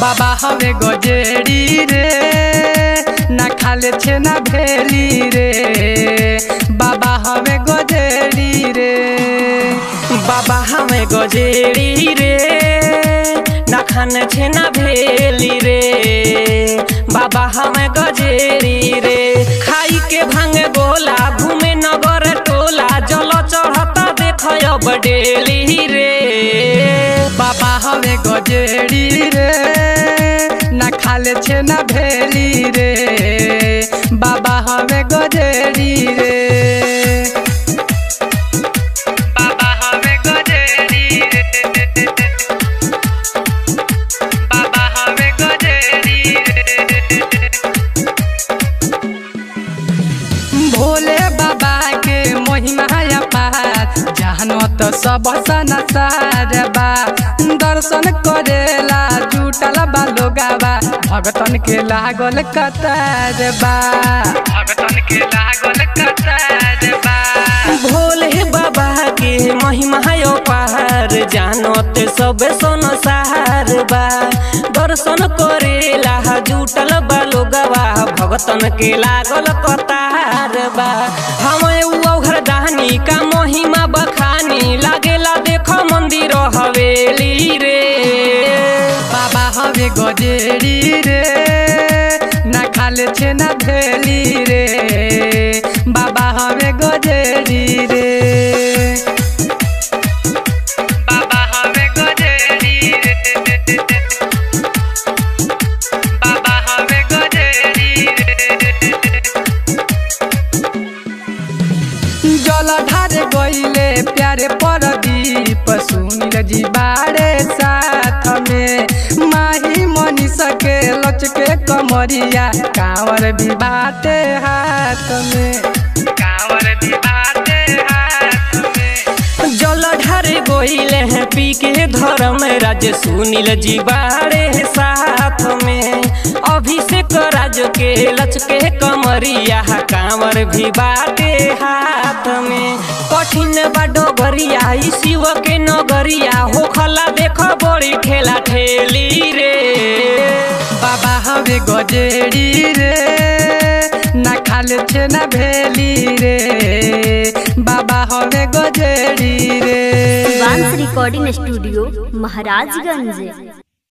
बाबा हवे गजेड़ी रे ना खाले छेना भेली रे। बाबा हवे गजेड़ी रे, बाबा हमें गजेड़ी रे ना खाने छेना भेली रे। बाबा हमें गजेड़ी रे खाई के भांगे गोला घूमे नगर टोला जल चढ़ता देख अब डेली रे। बाबा हवे गजेड़ी रे ना खाले छेना भेली रे। बाबा हवे गजेड़ी रे, बाबा हवे गजेड़ी रे, बाबा हवे गजेड़ी रे। भोले बाबा के महिमा अपार जानत सब संसार बा। दर्शन करेला जुटल बा लोगावा भगतन के लागल कतार बा, भगतन के लागल कतार बा। भोले बाबा के महिमा अपार जानत सब संसार बा। दर्शन करेला जुटल बा लोगवा भगतन के लागल कतार बा। हम घरदानी का महिमा बखानी लागेला देख मंदिर हवेली रे। बाबा हवे गजेड़ी रे ना खाले छेना भेली रे। बाबा हवे गजेड़ी रे, बाबा हवे गजेड़ी रे, बाबा हवे गजेड़ी रे। जल ढारे गईले प्यारे परदीप सुनील जी बारे साथ में। माही मनीष के लचके कमरिया कांवर भी बाटे हाथ में, कांवर भी बाटे हाथ में। जल ढारे गोइले हैं पी के धर्म राज सुनील जी बारे साथ में। अभिषेक राज के लचके कमरिया कांवर भी बाटे हाथ में। कठिन बा डोगरिया शिव के नगरिया होखला देख बड़ी ठेला ठेली रे। बाबा हवे गजेड़ी रे ना खाले छेना भेली रे। बाबा हवे गजेड़ी रे। Shivansh recording studio Maharajganj.